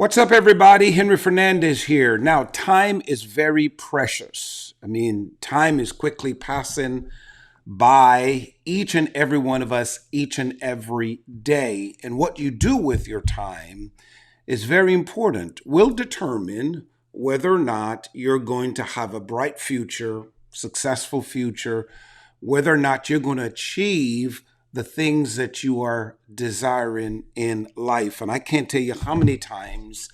What's up, everybody? Henry Fernandez here. Now, time is very precious. Time is quickly passing by each and every one of us each and every day. And what you do with your time is very important. Will determine whether or not you're going to have a bright future, successful future, whether or not you're going to achieve the things that you are desiring in life. And I can't tell you how many times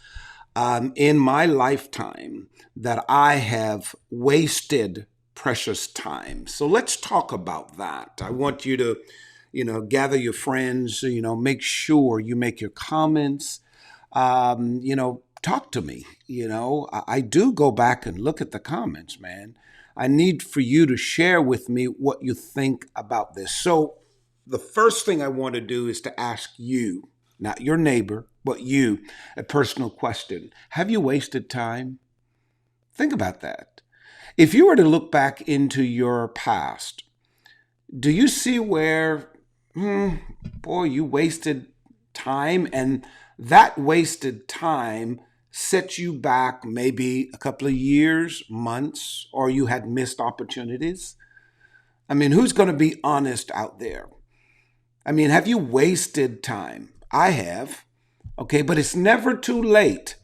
in my lifetime that I have wasted precious time. So let's talk about that. I want you to, gather your friends, make sure you make your comments, talk to me. I do go back and look at the comments, man. I need for you to share with me what you think about this. So the first thing I want to do is to ask you, not your neighbor, but you, a personal question. Have you wasted time? Think about that. If you were to look back into your past, do you see where, you wasted time, and that wasted time set you back maybe a couple of years, months, or you had missed opportunities? Who's going to be honest out there? Have you wasted time? I have. Okay, but it's never too late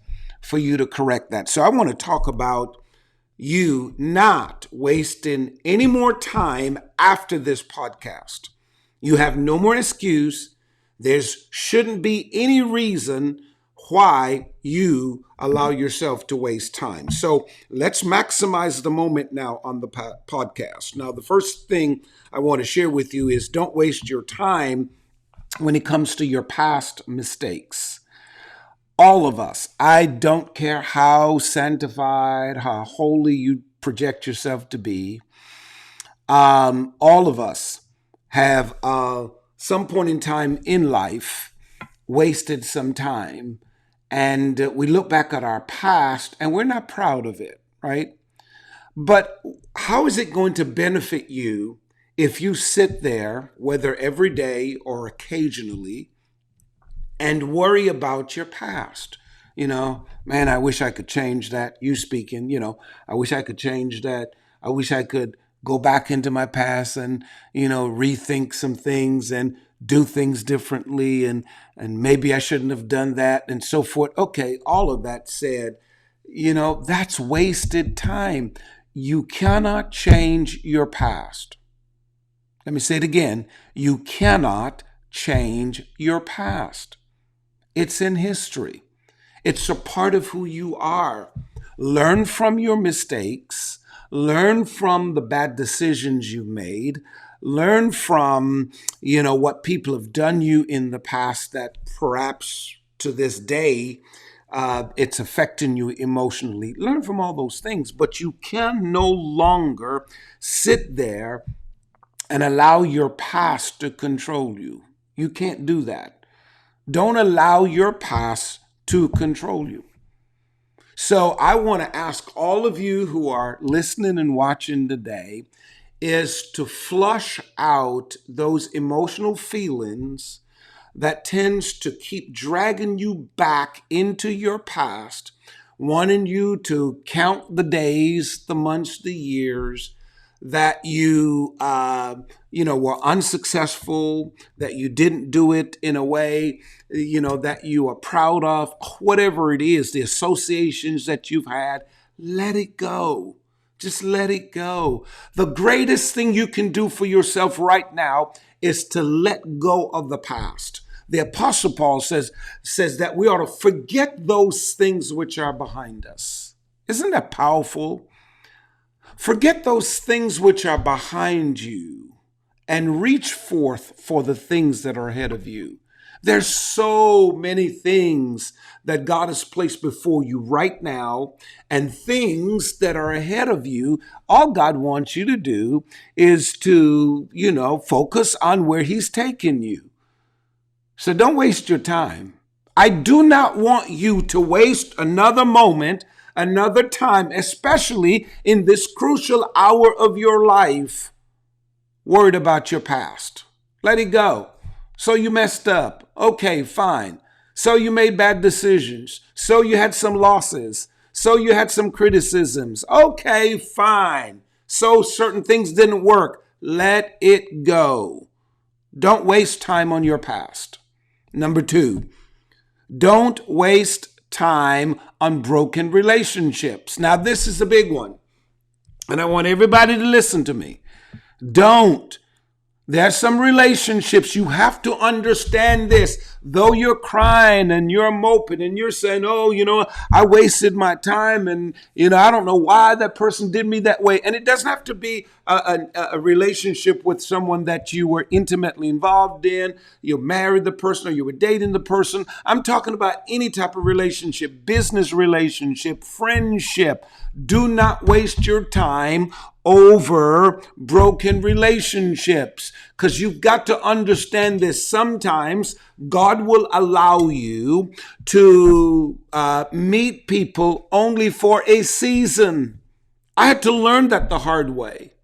for you to correct that. So I want to talk about you not wasting any more time after this podcast. You have no more excuse. There shouldn't be any reason why you allow yourself to waste time. So let's maximize the moment now on the podcast. Now, the first thing I want to share with you is don't waste your time when it comes to your past mistakes. All of us, I don't care how sanctified, how holy you project yourself to be, all of us have some point in time in life wasted some time. And we look back at our past and we're not proud of it, right? But how is it going to benefit you if you sit there, whether every day or occasionally, and worry about your past? Man, I wish I could change that. You speaking, I wish I could change that. I wish I could go back into my past and, rethink some things and do things differently, and maybe I shouldn't have done that, and so forth. Okay, all of that said, that's wasted time. You cannot change your past. Let me say it again. You cannot change your past. It's in history. It's a part of who you are. Learn from your mistakes. Learn from the bad decisions you made. Learn from, what people have done you in the past that perhaps to this day, it's affecting you emotionally. Learn from all those things, but you can no longer sit there and allow your past to control you. You can't do that. Don't allow your past to control you. So I want to ask all of you who are listening and watching today is to flush out those emotional feelings that tends to keep dragging you back into your past, wanting you to count the days, the months, the years that you, were unsuccessful, that you didn't do it in a way, that you are proud of, whatever it is, the associations that you've had, let it go. Just let it go. The greatest thing you can do for yourself right now is to let go of the past. The Apostle Paul says that we ought to forget those things which are behind us. Isn't that powerful? Forget those things which are behind you and reach forth for the things that are ahead of you. There's so many things that God has placed before you right now, and things that are ahead of you. All God wants you to do is to, focus on where He's taking you. So don't waste your time. I do not want you to waste another moment, another time, especially in this crucial hour of your life, worried about your past. Let it go. So you messed up. Okay, fine. So you made bad decisions. So you had some losses. So you had some criticisms. Okay, fine. So certain things didn't work. Let it go. Don't waste time on your past. Number 2, don't waste time on broken relationships. Now, this is a big one, and I want everybody to listen to me. Don't. There's some relationships, you have to understand this. Though you're crying and you're moping and you're saying, oh, I wasted my time and, I don't know why that person did me that way. And it doesn't have to be a relationship with someone that you were intimately involved in. You married the person or you were dating the person. I'm talking about any type of relationship, business relationship, friendship. Do not waste your time over broken relationships, because you've got to understand this. Sometimes God will allow you to meet people only for a season. I had to learn that the hard way.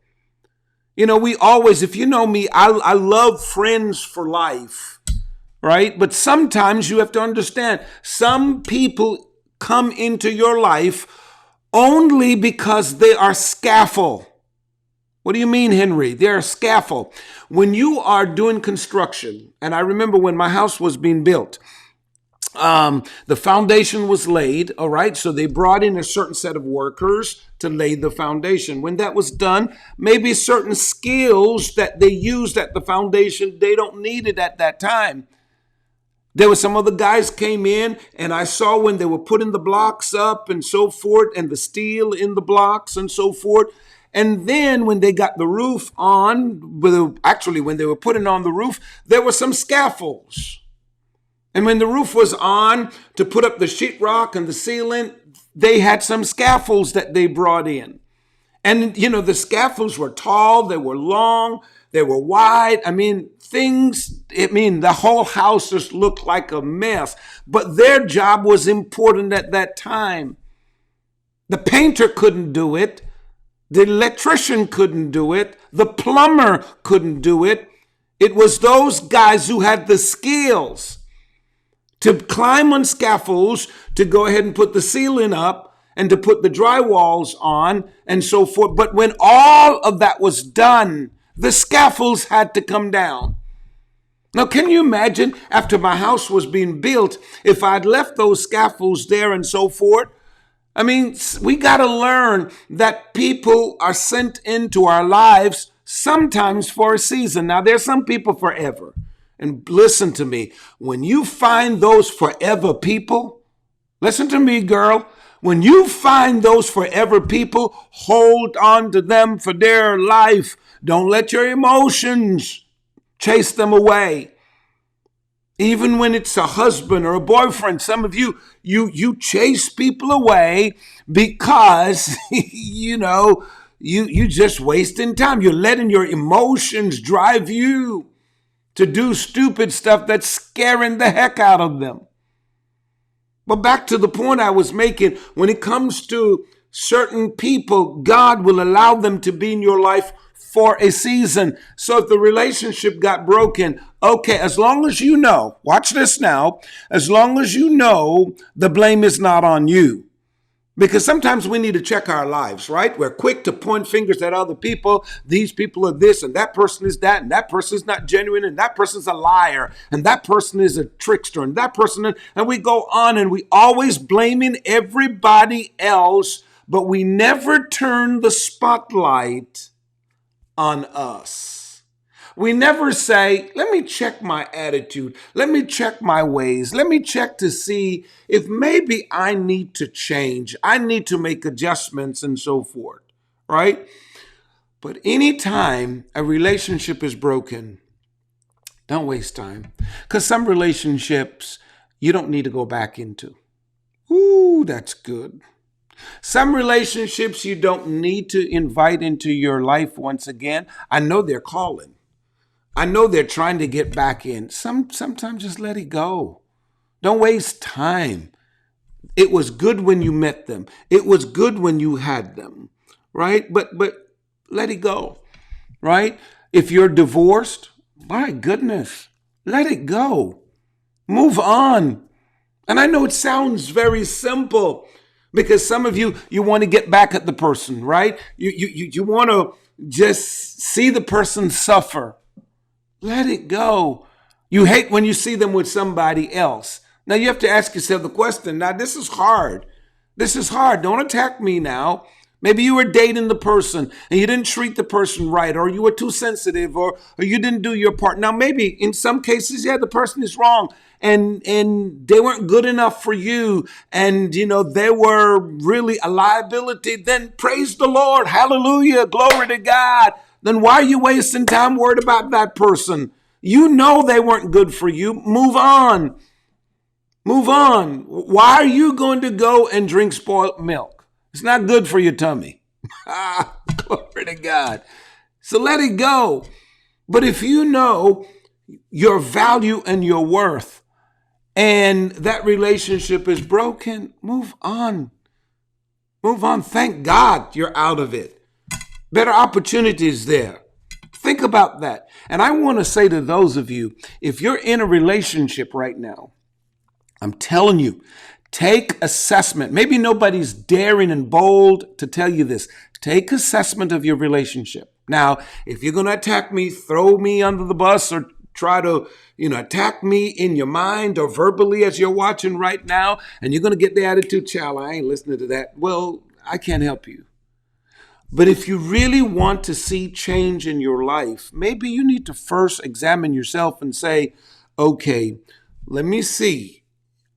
We always, if you know me, I love friends for life, right? But sometimes you have to understand, some people come into your life only because they are scaffold. What do you mean, Henry? They're a scaffold. When you are doing construction, and I remember when my house was being built, the foundation was laid, all right? So they brought in a certain set of workers to lay the foundation. When that was done, maybe certain skills that they used at the foundation, they don't need it at that time. There were some other guys came in, and I saw when they were putting the blocks up and so forth, and the steel in the blocks and so forth. And then when they got the roof on, when they were putting on the roof, there were some scaffolds. And when the roof was on to put up the sheetrock and the ceiling, they had some scaffolds that they brought in. And, the scaffolds were tall, they were long, they were wide. The whole house just looked like a mess. But their job was important at that time. The painter couldn't do it. The electrician couldn't do it. The plumber couldn't do it. It was those guys who had the skills to climb on scaffolds, to go ahead and put the ceiling up and to put the drywalls on and so forth. But when all of that was done, the scaffolds had to come down. Now, can you imagine after my house was being built, if I'd left those scaffolds there and so forth? We got to learn that people are sent into our lives sometimes for a season. Now, there's some people forever. And listen to me, when you find those forever people, listen to me, girl. When you find those forever people, hold on to them for their life. Don't let your emotions chase them away. Even when it's a husband or a boyfriend, some of you chase people away because, you just wasting time. You're letting your emotions drive you to do stupid stuff that's scaring the heck out of them. But back to the point I was making, when it comes to certain people, God will allow them to be in your life for a season. So if the relationship got broken, okay, as long as you know, watch this now, as long as you know the blame is not on you. Because sometimes we need to check our lives, right? We're quick to point fingers at other people. These people are this, and that person is that, and that person is not genuine, and that person's a liar, and that person is a trickster, and that person, and we go on, and we always blaming everybody else, but we never turn the spotlight on us. We never say, let me check my attitude. Let me check my ways. Let me check to see if maybe I need to change. I need to make adjustments and so forth, right? But anytime a relationship is broken, don't waste time. Because some relationships you don't need to go back into. Ooh, that's good. Some relationships you don't need to invite into your life once again. I know they're calling. I know they're trying to get back in. Sometimes just let it go. Don't waste time. It was good when you met them. It was good when you had them, right? But let it go, right? If you're divorced, my goodness, let it go. Move on. And I know it sounds very simple because some of you, you want to get back at the person, right? You want to just see the person suffer. Let it go. You hate when you see them with somebody else. Now you have to ask yourself the question. Now this is hard. This is hard. Don't attack me now. Maybe you were dating the person and you didn't treat the person right, or you were too sensitive, or you didn't do your part. Now, maybe in some cases, yeah, the person is wrong and they weren't good enough for you, and they were really a liability. Then praise the Lord. Hallelujah. Glory to God. Then why are you wasting time worried about that person? You know they weren't good for you. Move on. Move on. Why are you going to go and drink spoiled milk? It's not good for your tummy. Glory to God. So let it go. But if you know your value and your worth, and that relationship is broken, move on. Move on. Thank God you're out of it. Better opportunities there. Think about that. And I want to say to those of you, if you're in a relationship right now, I'm telling you, take assessment. Maybe nobody's daring and bold to tell you this. Take assessment of your relationship. Now, if you're going to attack me, throw me under the bus, or try to, attack me in your mind or verbally as you're watching right now, and you're going to get the attitude, child, I ain't listening to that. Well, I can't help you. But if you really want to see change in your life, maybe you need to first examine yourself and say, okay, let me see.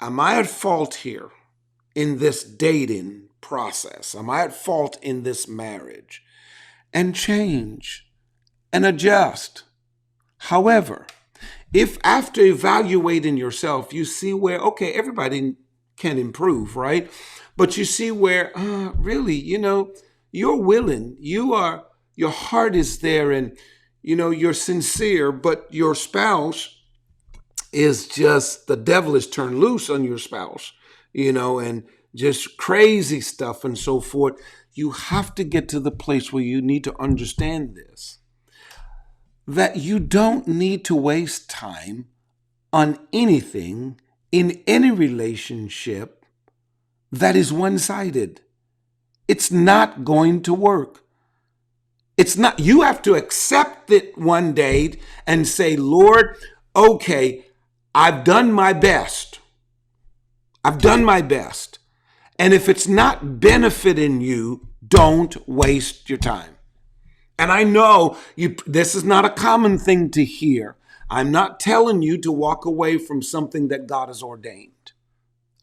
Am I at fault here in this dating process? Am I at fault in this marriage? And change and adjust. However, if after evaluating yourself, you see where, okay, everybody can improve, right? But you see where, really, you're willing, your heart is there, and, you're sincere, but your spouse is just, the devil is turned loose on your spouse, and just crazy stuff and so forth. You have to get to the place where you need to understand this, that you don't need to waste time on anything in any relationship that is one-sided. It's not going to work. It's not. You have to accept it one day and say, Lord, okay, I've done my best. I've done my best. And if it's not benefiting you, don't waste your time. And I know this is not a common thing to hear. I'm not telling you to walk away from something that God has ordained.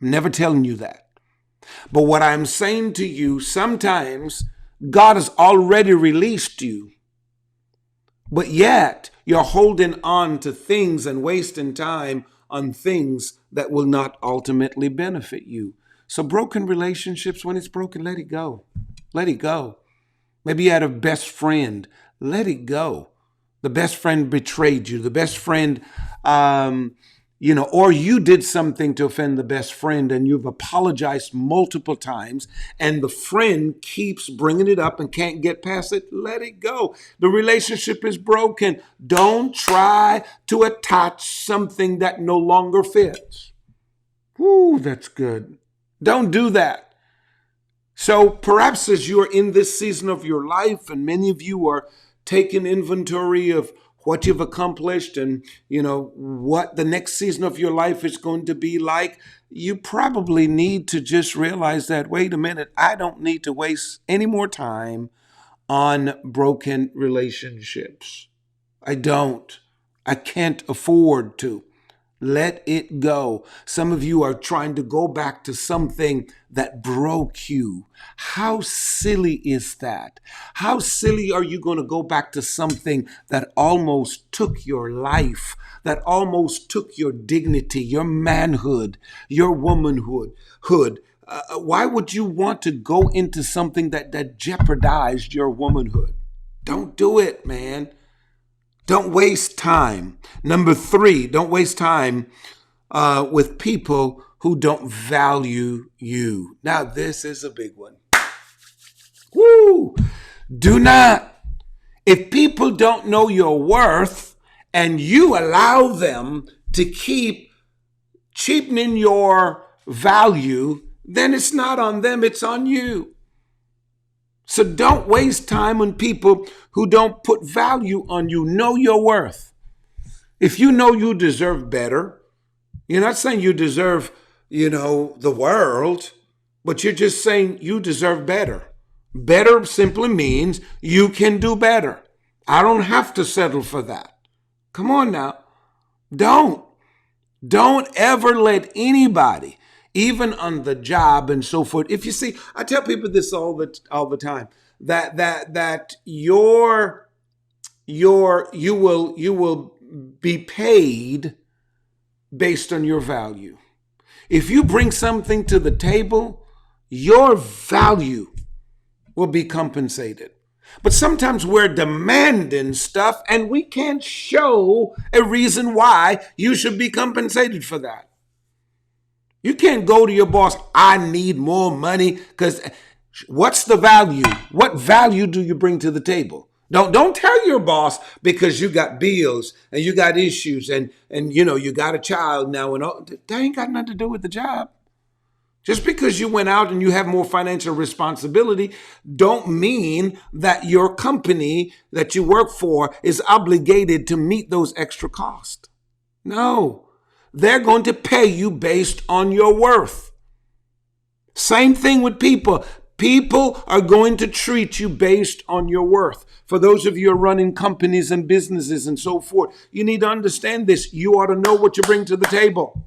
I'm never telling you that. But what I'm saying to you, sometimes God has already released you, but yet you're holding on to things and wasting time on things that will not ultimately benefit you. So broken relationships, when it's broken, let it go. Let it go. Maybe you had a best friend. Let it go. The best friend betrayed you. The best friend, or you did something to offend the best friend and you've apologized multiple times and the friend keeps bringing it up and can't get past it. Let it go. The relationship is broken. Don't try to attach something that no longer fits. Whew, that's good. Don't do that. So perhaps as you're in this season of your life, and many of you are taking inventory of what you've accomplished and, what the next season of your life is going to be like, you probably need to just realize that, wait a minute, I don't need to waste any more time on broken relationships. I don't. I can't afford to. Let it go. Some of you are trying to go back to something that broke you. How silly is that? How silly are you going to go back to something that almost took your life, that almost took your dignity, your manhood, your womanhood? Why would you want to go into something that jeopardized your womanhood? Don't do it, man. Don't waste time. Number 3, don't waste time with people who don't value you. Now, this is a big one. Woo! Do not. If people don't know your worth and you allow them to keep cheapening your value, then it's not on them, it's on you. So don't waste time on people who don't put value on you. Know your worth. If you know you deserve better, you're not saying you deserve, the world, but you're just saying you deserve better. Better simply means you can do better. I don't have to settle for that. Come on now. Don't. Don't ever let anybody, even on the job and so forth. If you see, I tell people this all the time, that you will be paid based on your value. If you bring something to the table, your value will be compensated. But sometimes we're demanding stuff and we can't show a reason why you should be compensated for that. You can't go to your boss, I need more money, because what's the value? What value do you bring to the table? Don't tell your boss because you got bills and you got issues and you got a child now and all. That ain't got nothing to do with the job. Just because you went out and you have more financial responsibility don't mean that your company that you work for is obligated to meet those extra costs. No, they're going to pay you based on your worth. Same thing with people. People are going to treat you based on your worth. For those of you who are running companies and businesses and so forth, you need to understand this. You ought to know what you bring to the table.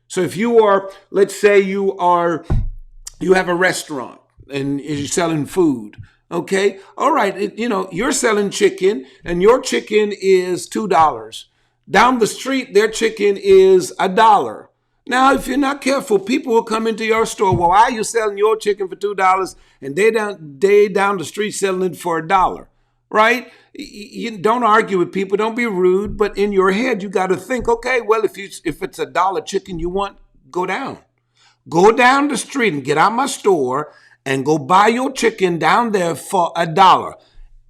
So if you are, let's say you have a restaurant and you're selling food, okay? All right, you're selling chicken and your chicken is $2. Down the street, their chicken is $1. Now, if you're not careful, people will come into your store. Well, why are you selling your chicken for $2 and they down the street selling it for $1? Right? You don't argue with people. Don't be rude. But in your head, you got to think, okay, well, if it's $1 chicken you want, go down. Go down the street and get out my store and go buy your chicken down there for $1.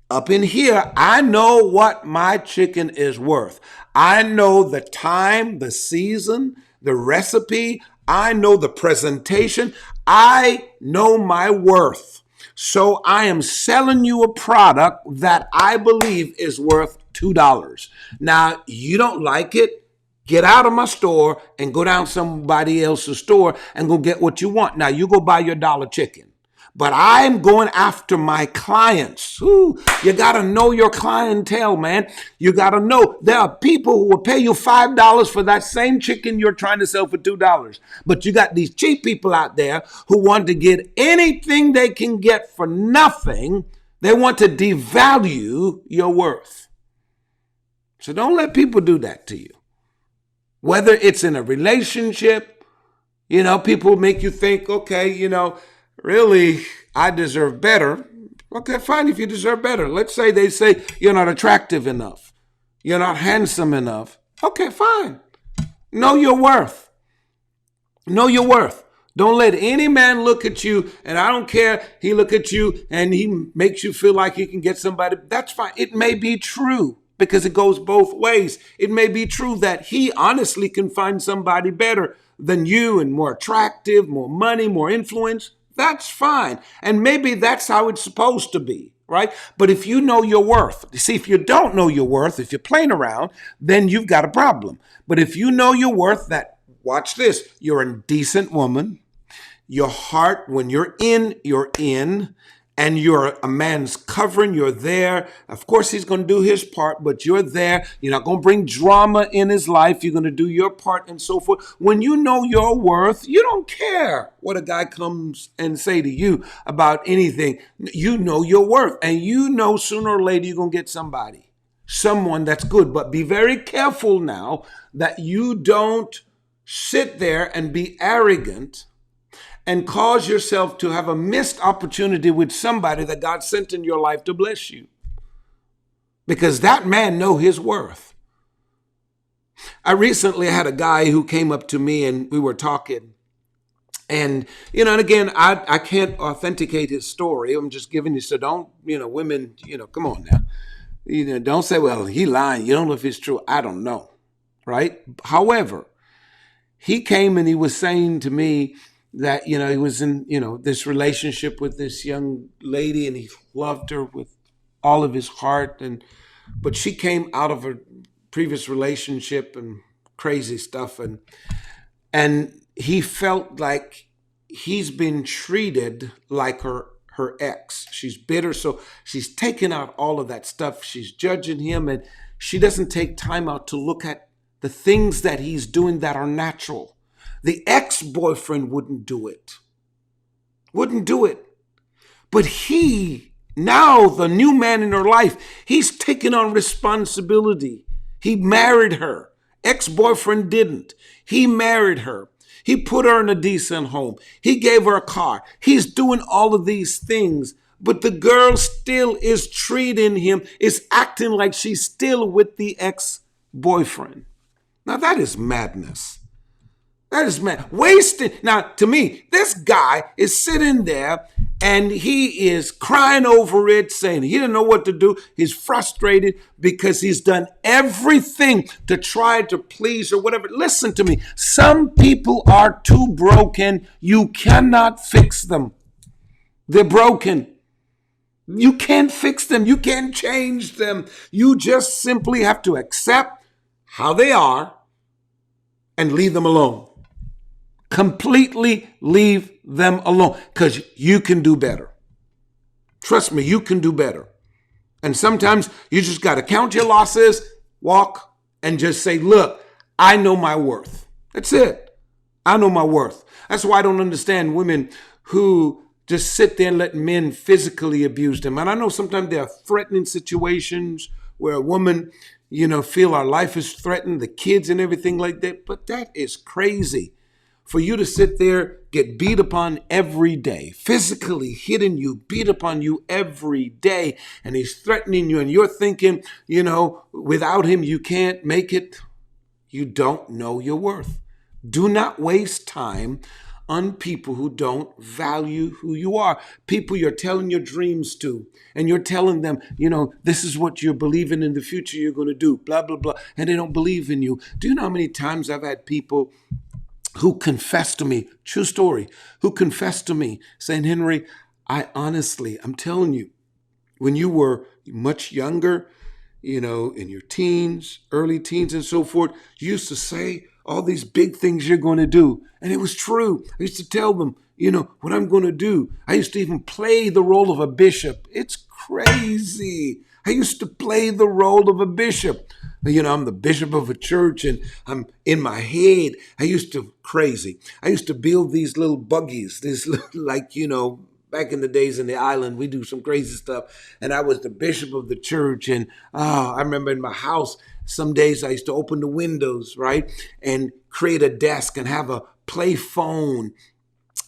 Up in here, I know what my chicken is worth. I know the time, the season, the recipe. I know the presentation. I know my worth. So I am selling you a product that I believe is worth $2. Now, you don't like it, get out of my store and go down somebody else's store and go get what you want. Now, you go buy your $1 chicken. But I'm going after my clients. Ooh, you got to know your clientele, man. You got to know there are people who will pay you $5 for that same chicken you're trying to sell for $2. But you got these cheap people out there who want to get anything they can get for nothing. They want to devalue your worth. So don't let people do that to you. Whether it's in a relationship, people make you think, okay, really, I deserve better. Okay, fine if you deserve better. Let's say they say you're not attractive enough. You're not handsome enough. Okay, fine. Know your worth. Know your worth. Don't let any man look at you, and I don't care, he look at you and he makes you feel like he can get somebody. That's fine. It may be true because it goes both ways. It may be true that he honestly can find somebody better than you and more attractive, more money, more influence. That's fine. And maybe that's how it's supposed to be, right? But if you know your worth, see, if you don't know your worth, if you're playing around, then you've got a problem. But if you know your worth, watch this, you're a decent woman, your heart, when you're in, and you're a man's covering, you're there. Of course, he's going to do his part, but you're there. You're not going to bring drama in his life. You're going to do your part and so forth. When you know your worth, you don't care what a guy comes and say to you about anything. You know your worth, and you know sooner or later you're going to get someone that's good. But be very careful now that you don't sit there and be arrogant and cause yourself to have a missed opportunity with somebody that God sent in your life to bless you. Because that man know his worth. I recently had a guy who came up to me and we were talking. And, and again, I can't authenticate his story. I'm just giving you, so don't, women, come on now. Don't say, well, he lying. You don't know if it's true. I don't know, right? However, He came and he was saying to me that, he was in, this relationship with this young lady and he loved her with all of his heart. But she came out of a previous relationship and crazy stuff. And he felt like he's been treated like her ex. She's bitter, so she's taking out all of that stuff. She's judging him, and she doesn't take time out to look at the things that he's doing that are natural. The ex-boyfriend wouldn't do it. Wouldn't do it. But now the new man in her life, he's taken on responsibility. He married her. Ex-boyfriend didn't. He married her. He put her in a decent home. He gave her a car. He's doing all of these things, but the girl still is treating him, is acting like she's still with the ex-boyfriend. Now that is madness. That is mad. Wasted. Now, to me, this guy is sitting there and he is crying over it, saying he didn't know what to do. He's frustrated because he's done everything to try to please or whatever. Listen to me. Some people are too broken. You cannot fix them. They're broken. You can't fix them. You can't change them. You just simply have to accept how they are and leave them alone. Completely leave them alone because you can do better. Trust me, you can do better. And sometimes you just got to count your losses, walk, and just say, look, I know my worth. That's it. I know my worth. That's why I don't understand women who just sit there and let men physically abuse them. And I know sometimes there are threatening situations where a woman, feel our life is threatened, the kids and everything like that. But that is crazy. For you to sit there, get beat upon every day, physically hitting you, beat upon you every day, and he's threatening you, and you're thinking, without him, you can't make it. You don't know your worth. Do not waste time on people who don't value who you are. People you're telling your dreams to, and you're telling them, this is what you're believing in the future you're going to do, blah, blah, blah, and they don't believe in you. Do you know how many times I've had people who confessed to me, true story, who confessed to me saying, Henry, I'm telling you, when you were much younger, in your teens, early teens and so forth, you used to say all these big things you're going to do. And it was true. I used to tell them, what I'm going to do. I used to even play the role of a bishop. It's crazy. I used to play the role of a bishop. I'm the bishop of a church and I'm in my head. I used to build these little buggies, back in the days in the island, we do some crazy stuff. And I was the bishop of the church. And I remember in my house, some days I used to open the windows, right? And create a desk and have a play phone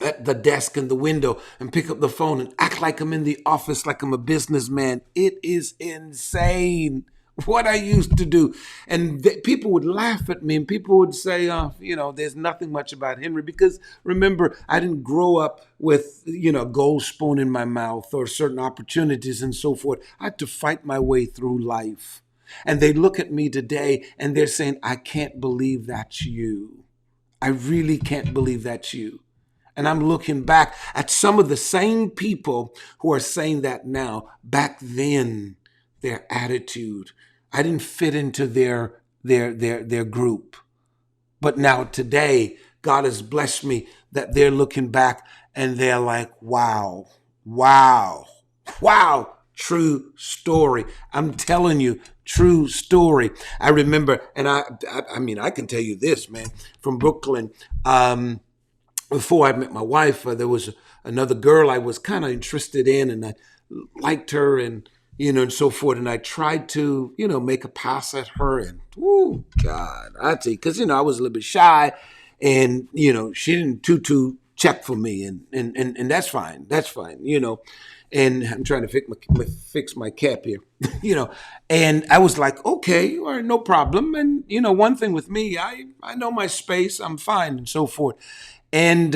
at the desk in the window and pick up the phone and act like I'm in the office, like I'm a businessman. It is insane what I used to do. And people would laugh at me and people would say, there's nothing much about Henry, because remember, I didn't grow up with, gold spoon in my mouth or certain opportunities and so forth. I had to fight my way through life. And they look at me today and they're saying, I can't believe that's you. I really can't believe that's you. And I'm looking back at some of the same people who are saying that now. Back then, their attitude, I didn't fit into their group. But now today, God has blessed me that they're looking back and they're like, wow, true story. I'm telling you, true story. I remember, and I can tell you this, man, from Brooklyn. Before I met my wife, there was another girl I was kind of interested in, and I liked her, and and so forth. And I tried to, make a pass at her, and oh God, I tell you, because I was a little bit shy, and she didn't too check for me, and that's fine, And I'm trying to fix my cap here, And I was like, okay, all right, no problem. And one thing with me, I know my space, I'm fine, and so forth. And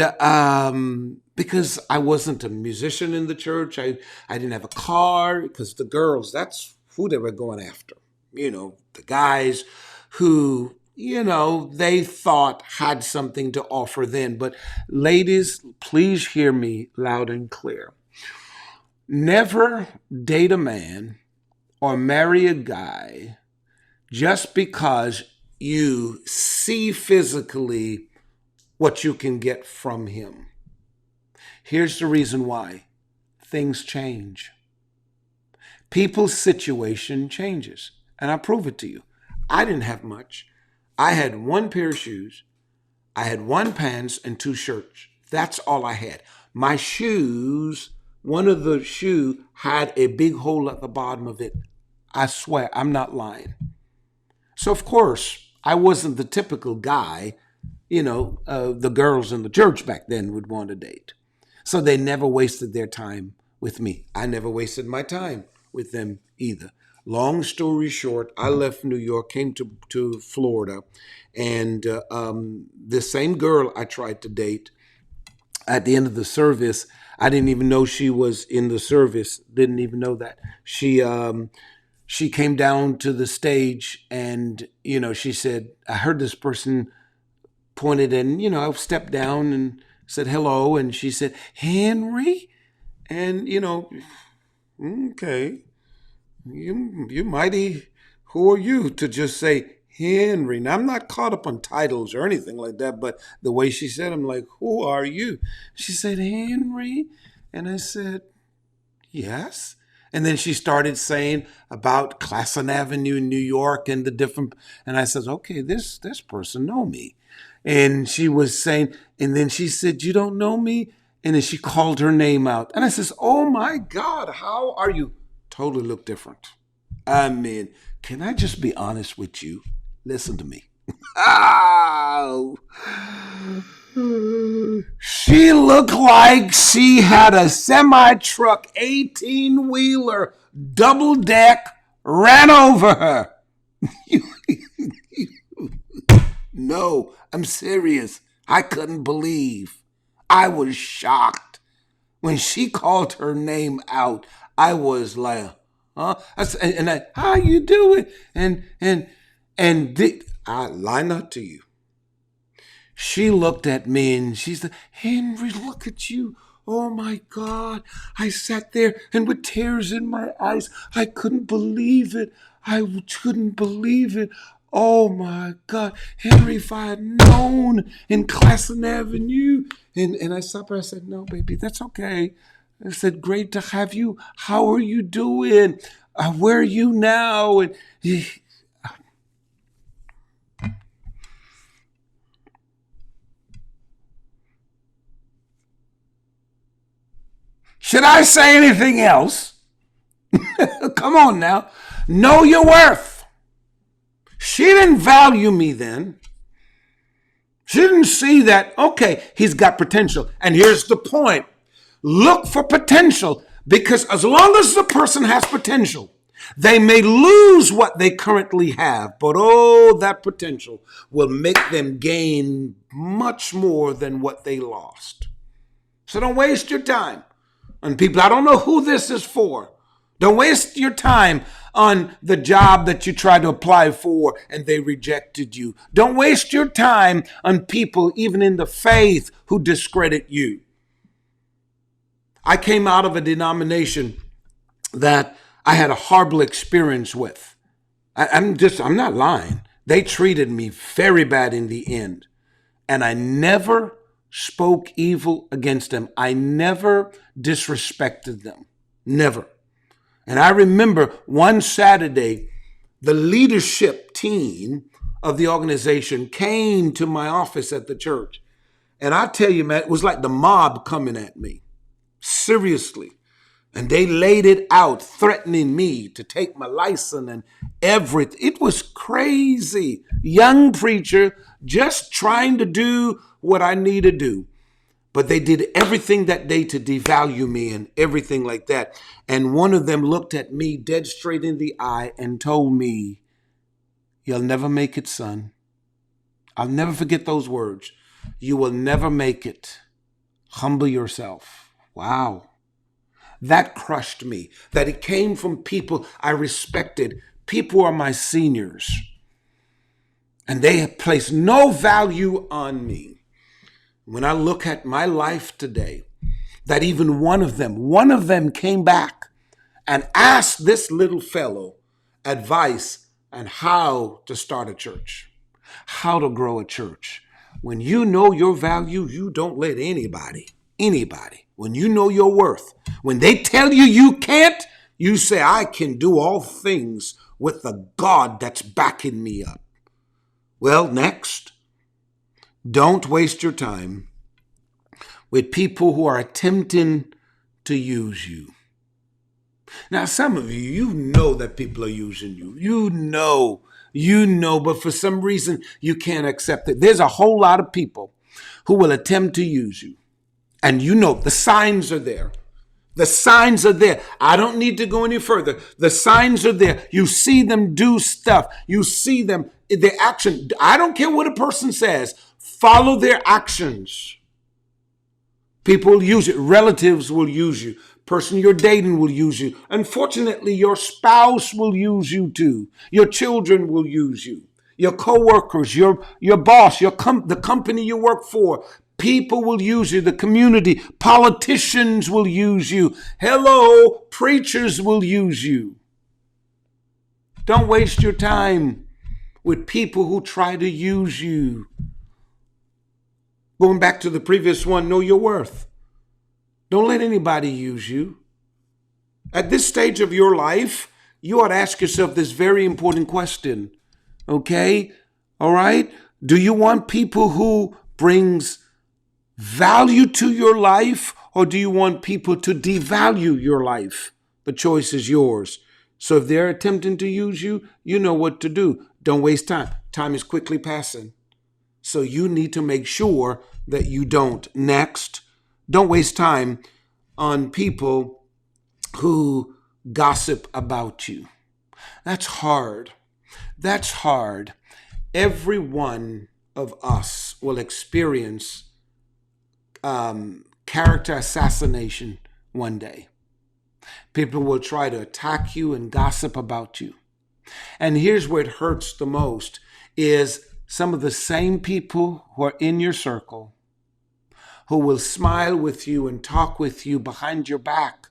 because I wasn't a musician in the church, I didn't have a car, because the girls, that's who they were going after. The guys who they thought had something to offer then. But ladies, please hear me loud and clear. Never date a man or marry a guy just because you see physically what you can get from him. Here's the reason why. Things change. People's situation changes. And I'll prove it to you. I didn't have much. I had one pair of shoes, I had one pants and two shirts. That's all I had. My shoes, one of the shoe had a big hole at the bottom of it. I swear, I'm not lying. So of course, I wasn't the typical guy, the girls in the church back then would want to date. So they never wasted their time with me. I never wasted my time with them either. Long story short, I left New York, came to Florida, and the same girl I tried to date, at the end of the service, I didn't even know she was in the service, didn't even know that. She came down to the stage and, she said, I heard this person pointed and, I stepped down and said hello. And she said, Henry? And, okay, you mighty, who are you to just say Henry? Now, I'm not caught up on titles or anything like that, but the way she said, I'm like, who are you? She said, Henry. And I said, yes. And then she started saying about Classen Avenue in New York and the different, and I said, okay, this person know me. And she was saying, and then she said, you don't know me? And then she called her name out. And I says, oh my God, how are you? Totally look different. I mean, can I just be honest with you? Listen to me. Oh. She looked like she had a semi-truck 18-wheeler double deck ran over her. No, I'm serious. I couldn't believe. I was shocked. When she called her name out, I was like, huh? How you doing? I lie not to you. She looked at me and she said, Henry, look at you. Oh my God. I sat there and with tears in my eyes, I couldn't believe it. I couldn't believe it. Oh my God. Henry, if I had known in Classen Avenue. And I stopped her. I said, no, baby, that's okay. I said, great to have you. How are you doing? Where are you now? And should I say anything else? Come on now. Know your worth. She didn't value me then. She didn't see that, okay, he's got potential. And here's the point. Look for potential, because as long as the person has potential, they may lose what they currently have, but that potential will make them gain much more than what they lost. So don't waste your time on people. I don't know who this is for. Don't waste your time on the job that you tried to apply for and they rejected you. Don't waste your time on people, even in the faith, who discredit you. I came out of a denomination that I had a horrible experience with. I'm not lying. They treated me very bad in the end. And I never spoke evil against them. I never disrespected them. Never. And I remember one Saturday, the leadership team of the organization came to my office at the church. And I tell you, man, it was like the mob coming at me. Seriously. And they laid it out, threatening me to take my license and everything. It was crazy. Young preacher, just trying to do what I need to do. But they did everything that day to devalue me and everything like that. And one of them looked at me dead straight in the eye and told me, you'll never make it, son. I'll never forget those words. You will never make it. Humble yourself. Wow. That crushed me. That it came from people I respected. People are my seniors. and they have placed no value on me. When I look at my life today, that even one of them came back and asked this little fellow advice on how to start a church, how to grow a church. When you know your value, you don't let anybody, when you know your worth, when they tell you you can't, you say, I can do all things with the God that's backing me up. Well, next, don't waste your time with people who are attempting to use you. Now, some of you, you know that people are using you. You know, but for some reason, you can't accept it. There's a whole lot of people who will attempt to use you. And you know, the signs are there. The signs are there. I don't need to go any further. The signs are there. You see them do stuff. You see them, their action. I don't care what a person says. Follow their actions. People will use it. Relatives will use you. Person you're dating will use you. Unfortunately, your spouse will use you too. Your children will use you. Your coworkers, your boss, the company you work for. People will use you. The community, politicians will use you. Hello, preachers will use you. Don't waste your time with people who try to use you. Going back to the previous one, know your worth. Don't let anybody use you. At this stage of your life, you ought to ask yourself this very important question. Okay? All right? Do you want people who brings value to your life, or do you want people to devalue your life? The choice is yours. So if they're attempting to use you, you know what to do. Don't waste time. Time is quickly passing. So you need to make sure that you don't. Next, don't waste time on people who gossip about you. That's hard. That's hard. Every one of us will experience character assassination one day. People will try to attack you and gossip about you. And here's where it hurts the most is some of the same people who are in your circle who will smile with you and talk with you behind your back.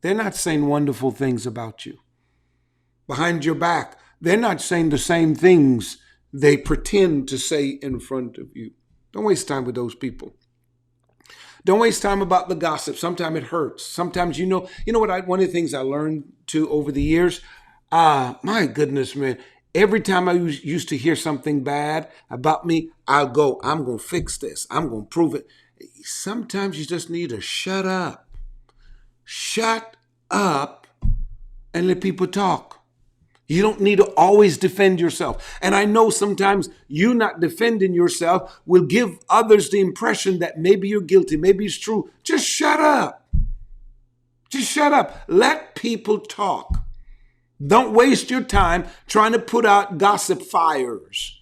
They're not saying wonderful things about you. Behind your back, they're not saying the same things they pretend to say in front of you. Don't waste time with those people. Don't waste time about the gossip. Sometimes it hurts. Sometimes you know what one of the things I learned too over the years, my goodness, man, every time I used to hear something bad about me, I'm going to fix this. I'm going to prove it. Sometimes you just need to shut up. Shut up and let people talk. You don't need to always defend yourself. And I know sometimes you not defending yourself will give others the impression that maybe you're guilty, maybe it's true. Just shut up. Just shut up. Let people talk. Don't waste your time trying to put out gossip fires.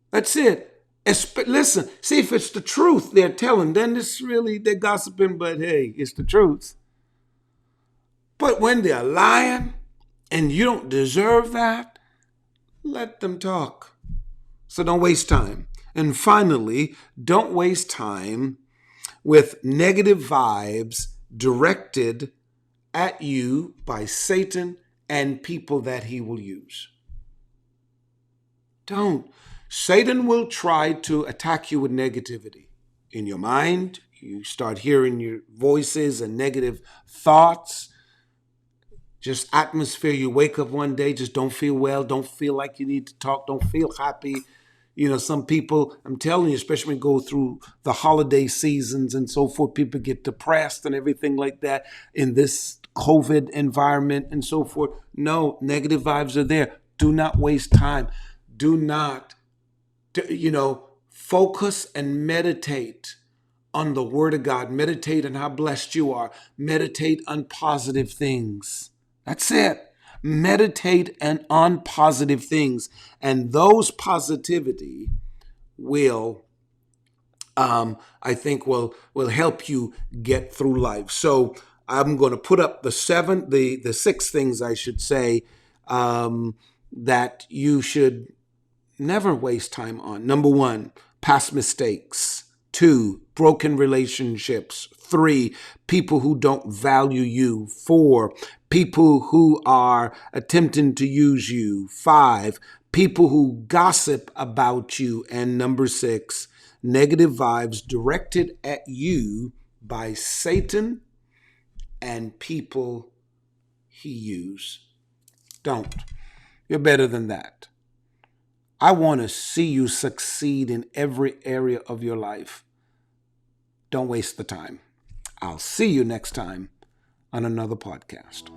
That's it. Listen, see if it's the truth they're telling, then it's really, they're gossiping, but hey, it's the truth. But when they're lying and you don't deserve that, let them talk. So don't waste time. And finally, don't waste time with negative vibes directed at you by Satan and people that he will use. Don't. Satan will try to attack you with negativity. In your mind, you start hearing your voices and negative thoughts. Just atmosphere. You wake up one day, just don't feel well, don't feel like you need to talk, don't feel happy. You know, some people, I'm telling you, especially when you go through the holiday seasons and so forth, people get depressed and everything like that in this COVID environment and so forth. No, negative vibes are there. Do not waste time. Do not, focus and meditate on the Word of God. Meditate on how blessed you are. Meditate on positive things. That's it. Meditate on positive things. And those positivity will, I think, will help you get through life. So I'm going to put up the six things, I should say, that you should never waste time on. Number one, past mistakes. Two, broken relationships. Three, people who don't value you. Four, people who are attempting to use you. Five, people who gossip about you. And number six, negative vibes directed at you by Satan and people he used. Don't. You're better than that. I want to see you succeed in every area of your life. Don't waste the time. I'll see you next time on another podcast.